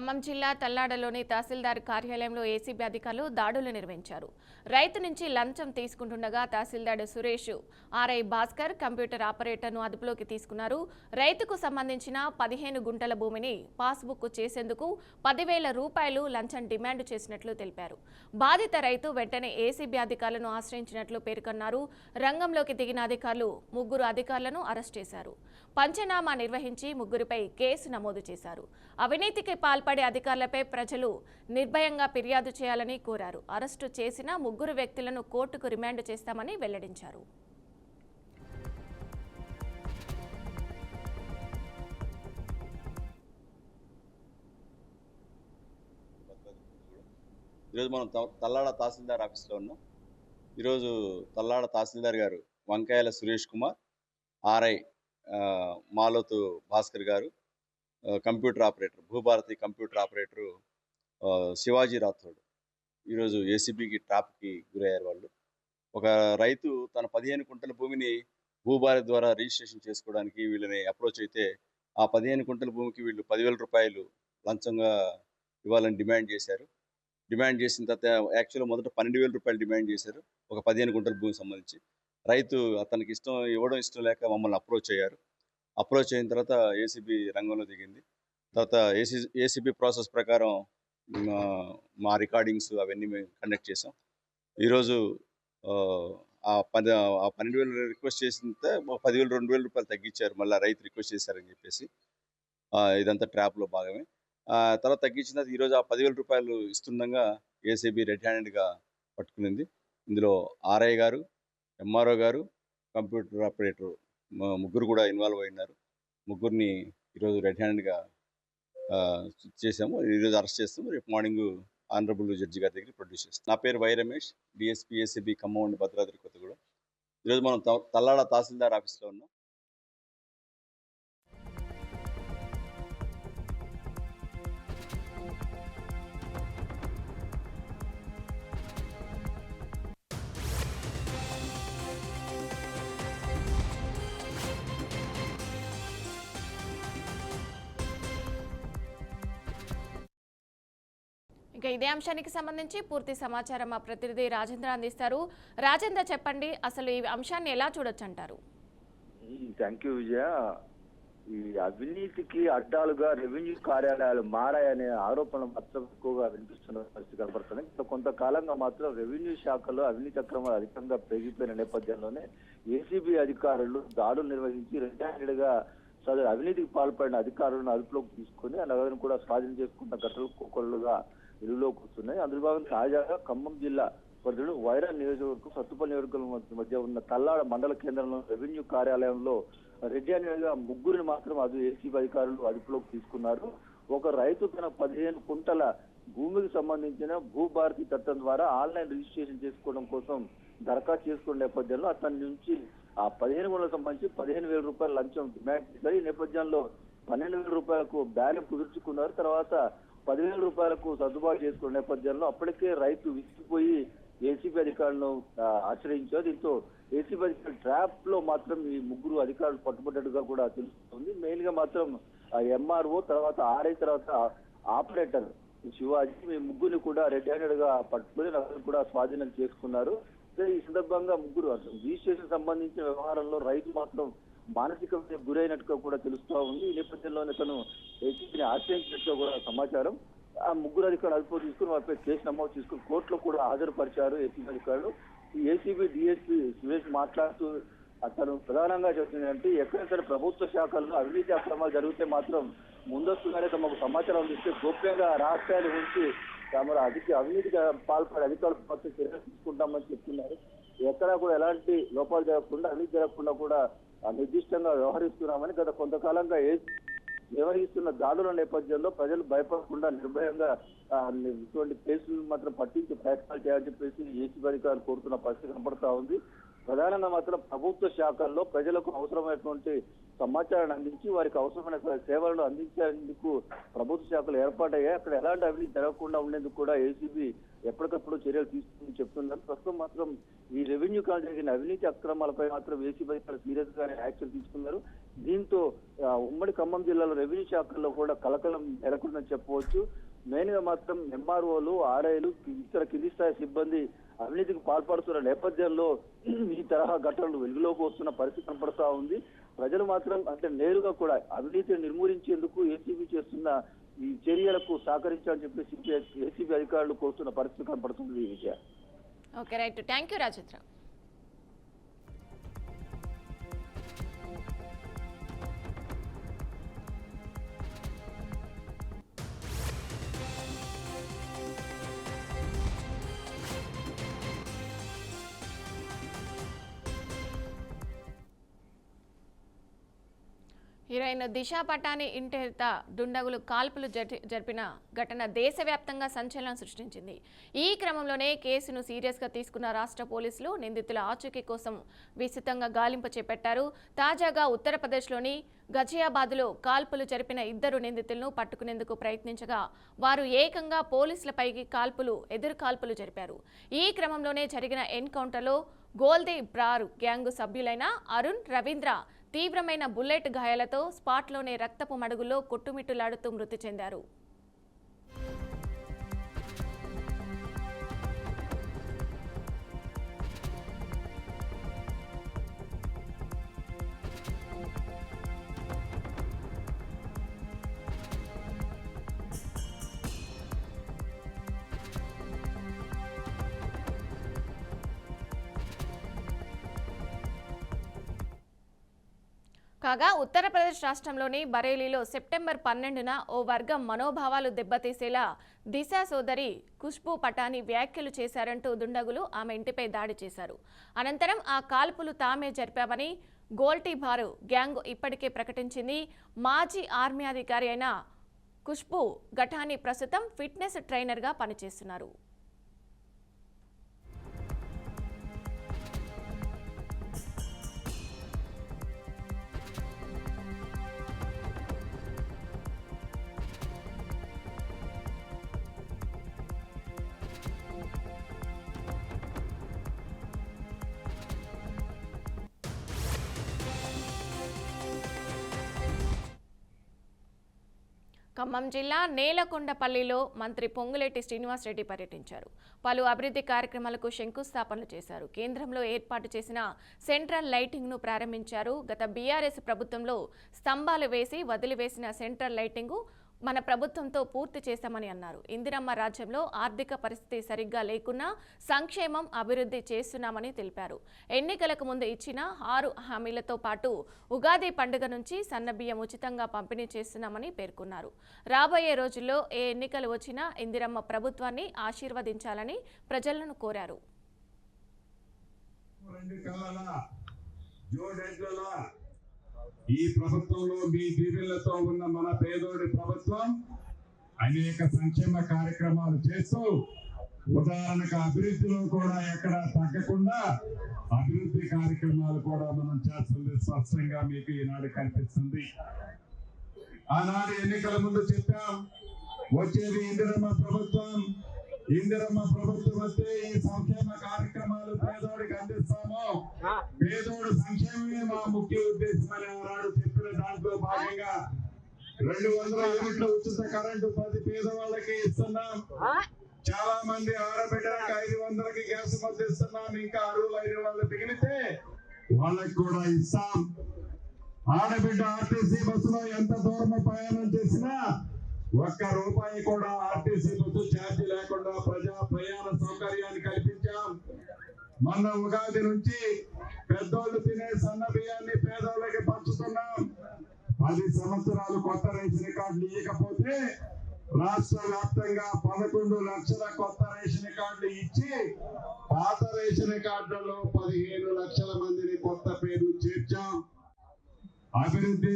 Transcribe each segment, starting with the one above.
ఖమ్మం జిల్లా తల్లాడలోని తహసీల్దార్ కార్యాలయంలో ఏసీబీ అధికారులు దాడులు నిర్వహించారు. రైతు నుంచి లంచం తీసుకుంటుండగా తహసీల్దార్ సురేష్, ఆర్ఐ భాస్కర్ కంప్యూటర్ ఆపరేటర్ను అదుపులోకి తీసుకున్నారు. రైతుకు సంబంధించిన 15 గుంటల భూమిని పాస్బుక్ చేసేందుకు 10,000 రూపాయలు లంచం డిమాండ్ చేసినట్లు తెలిపారు. బాధిత రైతు వెంటనే ఏసీబీ అధికారులను ఆశ్రయించినట్లు పేర్కొన్నారు. రంగంలోకి దిగిన అధికారులు 3 అధికారులను అరెస్ట్ చేశారు. పంచనామా నిర్వహించి 3పై కేసు నమోదు చేశారు. అవినీతికి పాల్పడే అధికారులపై ప్రజలు నిర్భయంగా ఫిర్యాదు చేయాలని కోరారు. అరెస్టు చేసిన 3 వ్యక్తులను కోర్టుకు రిమాండ్ చేస్తామని వెల్లడించారు. ఈరోజు మనం తల్లాడ తహసీల్దార్ ఆఫీస్లో ఉన్నాం. ఈరోజు తల్లాడ తహసీల్దార్ గారు వంకాయల సురేష్ కుమార్, ఆర్ఐ మాలోతు భాస్కర్ గారు, computer operator Bhubharati computer operator Shivaji Rathod ఈరోజు ఏసీబీకి ట్రాప్కి గురయ్యారు. వాళ్ళు ఒక రైతు తన 15 గుంటల భూమిని భూభారతి ద్వారా రిజిస్ట్రేషన్ చేసుకోవడానికి వీళ్ళని అప్రోచ్ అయితే ఆ 15 గుంటల భూమికి వీళ్ళు 10,000 రూపాయలు లంచంగా ఇవ్వాలని డిమాండ్ చేశారు. డిమాండ్ చేసిన తర్వాత యాక్చువల్గా మొదట 12,000 రూపాయలు డిమాండ్ చేశారు ఒక 15 గుంటల భూమికి సంబంధించి. రైతు అతనికి ఇవ్వడం ఇష్టం లేక మమ్మల్ని అప్రోచ్ అయ్యారు. అప్రోచ్ అయిన తర్వాత ఏసీబీ రంగంలో దిగింది. తర్వాత ఏసీబీ ప్రాసెస్ ప్రకారం మా రికార్డింగ్స్ అవన్నీ మేము కండక్ట్ చేసాం. ఈరోజు ఆ 12,000 రిక్వెస్ట్ చేసితే 10,000 2,000 రూపాయలు తగ్గించారు. మళ్ళీ రైతు రిక్వెస్ట్ చేశారని చెప్పేసి ఇదంతా ట్రాప్లో భాగమే. తర్వాత తగ్గించిన తర్వాత ఈరోజు ఆ 10,000 రూపాయలు ఇస్తుండగా ఏసీబీ రెడ్ హ్యాండెడ్గా పట్టుకునింది. ఇందులో ఆర్ఐ గారు, ఎంఆర్ఓ గారు, కంప్యూటర్ ఆపరేటర్ 3 కూడా ఇన్వాల్వ్ అయినారు. 3ని ఈరోజు రెడ్ హ్యాండ్గా చేసాము. ఈరోజు అరెస్ట్ చేస్తాము. రేపు మార్నింగ్ ఆనరబుల్ జడ్జి గారి దగ్గర ప్రొడ్యూస్ చేస్తాం. నా పేరు Y Ramesh, DSP ACB Khammam and Bhadradri Kothagudem. ఈరోజు మనం తల్లాడ తహసీల్దార్ ఆఫీస్లో ఉన్నాం. ఇక ఇదే అంశానికి సంబంధించి పూర్తి సమాచారం మా ప్రతినిధి రాజేంద్ర అందిస్తారు. రాజేంద్ర, చెప్పండి, అసలు ఈ అంశాన్ని ఎలా చూడొచ్చు అంటారు? థ్యాంక్ యూ విజయ. ఈ అవినీతికి అడ్డాలుగా రెవెన్యూ కార్యాలయాలు మారాయనే ఆరోపణలు మాత్రం ఎక్కువగా వినిపిస్తున్న పరిస్థితి కనబడుతుంది. కొంతకాలంగా మాత్రం రెవెన్యూ శాఖలో అవినీతి అక్రమాలు అధికంగా పెరిగిపోయిన నేపథ్యంలోనే ఏసీబీ అధికారులు దాడులు నిర్వహించి రెడ్ హ్యాండెడ్గా అవినీతికి పాల్పడిన అధికారులను అదుపులోకి తీసుకుని ఆ నగదును కూడా స్వాధీనం చేసుకున్న ఘటనలు ఒక్కొక్కరుగా వెలుగులోకి వస్తున్నాయి. అందులో భాగంగా తాజాగా ఖమ్మం జిల్లా పరిధిలో వైరా నియోజకవర్గం, సత్తుపల్లి నియోజకవర్గం మధ్య ఉన్న తల్లాడ మండల కేంద్రంలో రెవెన్యూ కార్యాలయంలో రెడ్ హ్యాండెడ్గా 3ని మాత్రం ఏసీబీ అధికారులు అదుపులోకి తీసుకున్నారు. ఒక రైతు తన 15 గుంటల భూమికి సంబంధించిన భూభారతి చట్టం ద్వారా ఆన్లైన్ రిజిస్ట్రేషన్ చేసుకోవడం కోసం దరఖాస్తు చేసుకున్న నేపథ్యంలో అతని నుంచి ఆ 15 గుంటలకు సంబంధించి 15,000 రూపాయల లంచం డిమాండ్ చేశారు. ఈ నేపథ్యంలో 12,000 రూపాయలకు బేరం కుదుర్చుకున్నారు. తర్వాత 10,000 రూపాయలకు సర్దుబాటు చేసుకున్న నేపథ్యంలో అప్పటికే రైతు విసిగిపోయి ఏసీబీ అధికారులను ఆశ్రయించారు. దీంతో ఏసీబీ అధికారులు ట్రాప్ లో మాత్రం ఈ 3 అధికారులు పట్టుబడ్డట్టుగా కూడా తెలుస్తుంది. మెయిన్ గా మాత్రం ఎంఆర్ఓ, తర్వాత ఆర్ఐ, తర్వాత ఆపరేటర్ శివాజీ, ఈ 3ని కూడా రెడ్ హ్యాండెడ్ గా పట్టుకుని నగదు కూడా స్వాధీనం చేసుకున్నారు. ఈ సందర్భంగా 3 రిజిస్ట్రేషన్ సంబంధించిన వ్యవహారంలో రైతు మాత్రం మానసిక గురైనట్టుగా కూడా తెలుస్తూ ఉంది. ఈ నేపథ్యంలోనే తను ఏసీబీని ఆశ్రయించినట్టుగా కూడా సమాచారం. ఆ 3 అధికారులు అదుపు తీసుకుని వారిపై కేసు నమోదు చేసుకుని కోర్టులో కూడా హాజరుపరిచారు ఏసీబీ అధికారులు. ఈ ఏసీబీ డిఎస్పీ సురేష్ మాట్లాడుతూ అతను ప్రధానంగా చెప్తుందంటే ఎక్కడెక్కడ ప్రభుత్వ శాఖల్లో అవినీతి అక్రమాలు జరిగితే మాత్రం ముందస్తుగానే తమకు సమాచారం అందిస్తే గోప్యంగా రహస్యాలు ఉంచి తమ అవినీతికి పాల్పడే అధికారులు పట్ల చర్యలు తీసుకుంటామని చెప్తున్నారు. ఎక్కడా కూడా ఎలాంటి లోపాలు జరగకుండా, అవినీతి జరగకుండా కూడా నిర్దిష్టంగా వ్యవహరిస్తున్నామని గత కొంతకాలంగా వ్యవహరిస్తున్న దాడుల నేపథ్యంలో ప్రజలు భయపడకుండా నిర్భయంగా ఇటువంటి కేసులు మాత్రం పట్టించి ప్రయత్నాలు చేయాలని చెప్పేసి ఏసీబీ అధికారులు కోరుతున్న పరిస్థితి కనపడతా ఉంది. ప్రధానంగా మాత్రం ప్రభుత్వ శాఖల్లో ప్రజలకు అవసరమైనటువంటి సమాచారాన్ని అందించి వారికి అవసరమైన సేవలను అందించేందుకు ప్రభుత్వ శాఖలు ఏర్పాటయ్యాయి. అక్కడ ఎలాంటి అవినీతి జరగకుండా ఉండేందుకు కూడా ఏసీబీ ఎప్పటికప్పుడు చర్యలు తీసుకుందని చెప్తున్నారు. ప్రస్తుతం మాత్రం ఈ రెవెన్యూ కాల్ జరిగిన అవినీతి అక్రమాలపై మాత్రం ఏసీబీ సీరియస్ గానే యాక్షన్ తీసుకున్నారు. దీంతో ఉమ్మడి ఖమ్మం జిల్లాలో రెవెన్యూ శాఖల్లో కూడా కలకలం నెలకొందని చెప్పవచ్చు. మెయిన్ గా మాత్రం ఎంఆర్ఓలు, ఆర్ఐలు, ఇతర కింది స్థాయి సిబ్బంది అవినీతికి పాల్పడుతున్న నేపథ్యంలో ఈ తరహా ఘటనలు వెలుగులోకి వస్తున్న పరిస్థితి కనపడతా ఉంది. ప్రజలు మాత్రం అంటే నేరుగా కూడా అవినీతిని నిర్మూలించేందుకు ఏసీబీ చేస్తున్న ఈ చర్యలకు సహకరించాలని చెప్పి ఏసీబీ అధికారులు కోరుతున్న పరిస్థితి కనపడుతుంది. Vijaya. Okay, right. Thank you Rajendra. Heroine Disha Patani ఇంటెత దుండగులు కాల్పులు జరిపిన ఘటన దేశవ్యాప్తంగా సంచలనం సృష్టించింది. ఈ క్రమంలోనే కేసును సీరియస్గా తీసుకున్న రాష్ట్ర పోలీసులు నిందితుల ఆచూకీ కోసం విస్తృతంగా గాలింపు చేపట్టారు. తాజాగా ఉత్తరప్రదేశ్లోని గజియాబాద్లో కాల్పులు జరిపిన 2 నిందితులను పట్టుకునేందుకు ప్రయత్నించగా వారు ఏకంగా పోలీసులపైకి ఎదురు కాల్పులు జరిపారు. ఈ క్రమంలోనే జరిగిన ఎన్కౌంటర్లో గోల్దీ బ్రార్ గ్యాంగు సభ్యులైన అరుణ్, రవీంద్ర తీవ్రమైన బుల్లెట్ గాయాలతో స్పాట్లోనే రక్తపు మడుగులో కొట్టుమిట్టులాడుతూ మృతి చెందారు. కాగా ఉత్తరప్రదేశ్ రాష్ట్రంలోని బరేలీలో సెప్టెంబర్ 12న ఓ వర్గం మనోభావాలు దెబ్బతీసేలా దిశా సోదరి ఖుష్బూ పటాని వ్యాఖ్యలు చేశారంటూ దుండగులు ఆమె ఇంటిపై దాడి చేశారు. అనంతరం ఆ కాల్పులు తామే జరిపామని గోల్టీ బారు గ్యాంగ్ ఇప్పటికే ప్రకటించింది. మాజీ ఆర్మీ అధికారి అయిన ఖుష్బూ ఘటాని ప్రస్తుతం ఫిట్నెస్ ట్రైనర్గా పనిచేస్తున్నారు. ఖమ్మం జిల్లా నేలకొండపల్లిలో మంత్రి పొంగులేటి శ్రీనివాసరెడ్డి పర్యటించారు. పలు అభివృద్ధి కార్యక్రమాలకు శంకుస్థాపనలు చేశారు. కేంద్రంలో ఏర్పాటు చేసిన సెంట్రల్ లైటింగ్ను ప్రారంభించారు. గత బీఆర్ఎస్ ప్రభుత్వంలో స్తంభాలు వేసి వదిలివేసిన సెంట్రల్ లైటింగు మన ప్రభుత్వంతో పూర్తి చేశామని అన్నారు. ఇందిరమ్మ రాజ్యంలో ఆర్థిక పరిస్థితి సరిగ్గా లేకున్నా సంక్షేమం, అభివృద్ధి చేస్తున్నామని తెలిపారు. ఎన్నికలకు ముందు ఇచ్చిన 6 హామీలతో పాటు ఉగాది పండుగ నుంచి సన్నబియ్యం ఉచితంగా పంపిణీ చేస్తున్నామని పేర్కొన్నారు. రాబోయే రోజుల్లో ఏ ఎన్నికలు వచ్చినా ఇందిరమ్మ ప్రభుత్వాన్ని ఆశీర్వదించాలని ప్రజలను కోరారు. ఈ ప్రభుత్వంలో మీ దీవెనలతో ఉన్న మన పేదోడి ప్రభుత్వం అనేక సంక్షేమ కార్యక్రమాలు చేస్తూ ఉదాహరణకు అభివృద్ధిలో కూడా ఎక్కడ తగ్గకుండా అభివృద్ధి కార్యక్రమాలు కూడా మనం చేస్తుంది స్పష్టంగా మీకు ఈనాడు కనిపిస్తుంది. ఆనాడు ఎన్నికల ముందు చెప్పాం, వచ్చేది ఇందిరమ్మ ప్రభుత్వం. ఇందిరమ్మ ప్రభుత్వం వస్తే ఈ సంక్షేమ కార్యక్రమాలు పేదోడికి అందిస్తాము, పేదోడు సంక్షేమమే మా ముఖ్య ఉద్దేశం అని ఆనాడు చెప్పిన దాంట్లో భాగంగా 200 యూనిట్ల ఉచిత కరెంటు 10 పేదవాళ్ళకి ఇస్తున్నాం. చాలా మంది ఆడబిడ్డలకు 500కి గ్యాస్ మద్దతు ఇస్తున్నాం. ఇంకా అరువులు 5 వాళ్ళు మిగిలితే వాళ్ళకి కూడా ఇస్తాం. ఆడబిడ్డ ఆర్టీసీ బస్సులో ఎంత దూరం ప్రయాణం చేసినా ₹1 కూడా ఆర్టీసీ బస్సు ఛార్జీ లేకుండా ప్రజా ప్రయాణ సౌకర్యాన్ని కల్పించాం. మొన్న ఉగాది నుంచి పెద్దోళ్ళు తినే సన్న బియ్యాన్ని పేదోళ్ళకి పంచుతున్నాం. 10 సంవత్సరాలు కొత్త రేషన్ కార్డులు ఇవ్వకపోతే రాష్ట్ర వ్యాప్తంగా 11 లక్షల కొత్త రేషన్ కార్డులు ఇచ్చి పాత రేషన్ కార్డులలో 15 లక్షల మందిని కొత్త పేర్లు చేర్చాం. అభివృద్ధి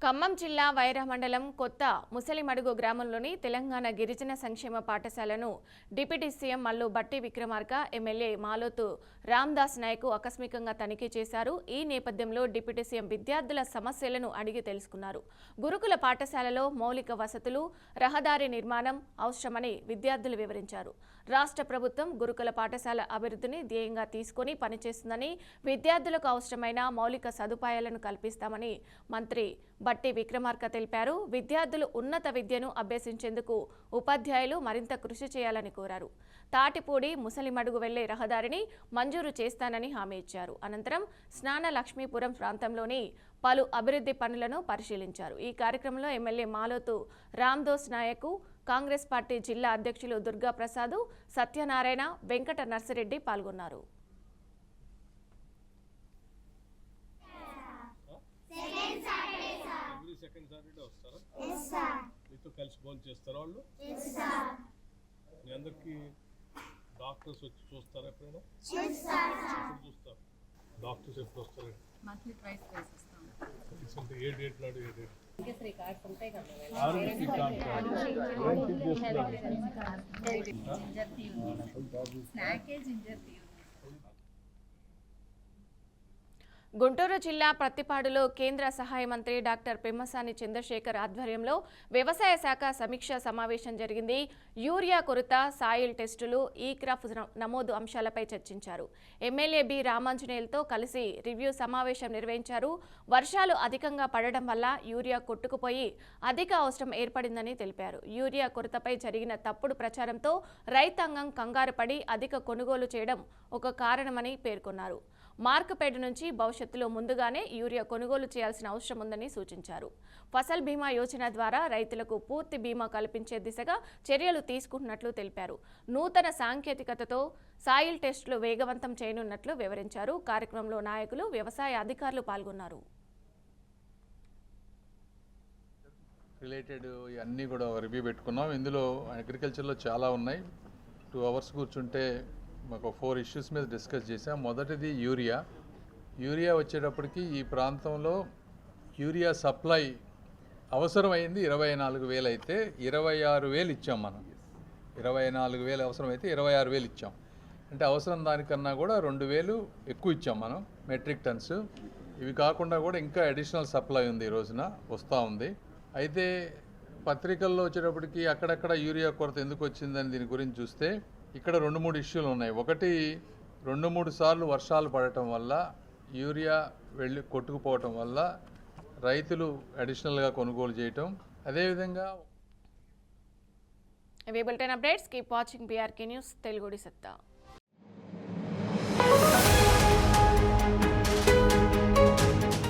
ఖమ్మం జిల్లా వైరా మండలం కొత్త ముసలిమడుగు గ్రామంలోని తెలంగాణ గిరిజన సంక్షేమ పాఠశాలను డిప్యూటీ సీఎం మల్లు బట్టి విక్రమార్క ఎమ్మెల్యే మాలోతు రామ్దాస్ నాయక్ ఆకస్మికంగా తనిఖీ చేశారు. ఈ నేపథ్యంలో డిప్యూటీ సీఎం విద్యార్థుల సమస్యలను అడిగి తెలుసుకున్నారు. గురుకుల పాఠశాలలో మౌలిక వసతులు, రహదారి నిర్మాణం అవసరమని విద్యార్థులు వివరించారు. రాష్ట్ర ప్రభుత్వం గురుకుల పాఠశాల అభివృద్ధిని ధ్యేయంగా తీసుకుని పనిచేస్తుందని, విద్యార్థులకు అవసరమైన మౌలిక సదుపాయాలను కల్పిస్తామని మంత్రి బట్టి విక్రమార్క తెలిపారు. విద్యార్థులు ఉన్నత విద్యను అభ్యసించేందుకు ఉపాధ్యాయులు మరింత కృషి చేయాలని కోరారు. తాటిపూడి ముసలిమడుగు వెళ్లే రహదారిని మంజూరు చేస్తానని హామీ ఇచ్చారు. అనంతరం స్నాన లక్ష్మీపురం ప్రాంతంలోని పలు అభివృద్ధి పనులను పరిశీలించారు. ఈ కార్యక్రమంలో ఎమ్మెల్యే మాలోతు రామ్దాస్ నాయక్, కాంగ్రెస్ పార్టీ జిల్లా అధ్యక్షులు దుర్గా ప్రసాద్, సత్యనారాయణ, వెంకట నర్సిరెడ్డి పాల్గొన్నారు. సెకండ్ సాటర్డే వస్తారా? మీతో కలిసి భోజనం చేస్తారా వాళ్ళు? మీ అందరికి డాక్టర్స్ వచ్చి చూస్తారా ఎప్పుడైనా? ఎప్పుడు చూస్తారు? డాక్టర్స్ ఎప్పుడు వస్తారు? మంత్లీ ట్వైస్ వస్తాం. అంటే ఏ డేట్ నాడు ఏ డేట్? ఇంకేసరి కార్డ్స్ ఉంటాయి కదా. ఆరోగ్య కార్డు. జింజర్ టీ ఉంది. స్నాకే జింజర్ టీ ఉంది. గుంటూరు జిల్లా ప్రత్తిపాడులో కేంద్ర సహాయ మంత్రి డాక్టర్ పెమ్మసాని చంద్రశేఖర్ ఆధ్వర్యంలో వ్యవసాయ శాఖ సమీక్షా సమావేశం జరిగింది. యూరియా కొరత, సాయిల్ టెస్టులు, ఈ క్రాప్ నమోదు అంశాలపై చర్చించారు. ఎమ్మెల్యే బి రామాంజనేయులతో కలిసి రివ్యూ సమావేశం నిర్వహించారు. వర్షాలు అధికంగా పడడం వల్ల యూరియా కొట్టుకుపోయి అధిక అవసరం ఏర్పడిందని తెలిపారు. యూరియా కొరతపై జరిగిన తప్పుడు ప్రచారంతో రైతాంగం కంగారు పడి అధిక కొనుగోలు చేయడం ఒక కారణమని పేర్కొన్నారు. మార్కెట్ నుంచి భవిష్యత్తులో ముందుగానే యూరియా కొనుగోలు చేయాల్సిన అవసరం ఉందని సూచించారు. ఫసల్ బీమా యోజన ద్వారా రైతులకు పూర్తి బీమా కల్పించే దిశగా చర్యలు తీసుకుంటున్నట్లు తెలిపారు. నూతన సాంకేతికతతో సాయిల్ టెస్టులు వేగవంతం చేయనున్నట్లు వివరించారు. కార్యక్రమంలో నాయకులు, వ్యవసాయ అధికారులు పాల్గొన్నారు. రిలేటెడ్ అన్నీ కూడా రివ్యూ పెట్టుకున్నాం. ఇందులో అగ్రికల్చర్లో చాలా ఉన్నాయి. 2 అవర్స్ కూర్చుంటే మాకు 4 ఇష్యూస్ మీద డిస్కస్ చేసాం. మొదటిది యూరియా వచ్చేటప్పటికి ఈ ప్రాంతంలో యూరియా సప్లై అవసరమైంది 24,000 అయితే 26,000 ఇచ్చాం. మనం 24,000 అవసరమైతే 26,000 ఇచ్చాం. అంటే అవసరం దానికన్నా కూడా 2,000 ఎక్కువ ఇచ్చాం మనం మెట్రిక్ టన్స్. ఇవి కాకుండా కూడా ఇంకా అడిషనల్ సప్లై ఉంది, ఈ రోజున వస్తూ ఉంది. అయితే పత్రికల్లో వచ్చేటప్పటికి అక్కడక్కడ యూరియా కొరత ఎందుకు వచ్చిందని దీని గురించి చూస్తే ఇక్కడ 2-3 ఇష్యూలు ఉన్నాయి. ఒకటి, 2-3 సార్లు వర్షాలు పడటం వల్ల యూరియా వెళ్ళి కొట్టుకుపోవటం వల్ల రైతులు అడిషనల్గా కొనుగోలు చేయటం. అదేవిధంగా bulletin updates keep watching BRK news తెలుగుడి సత్తా.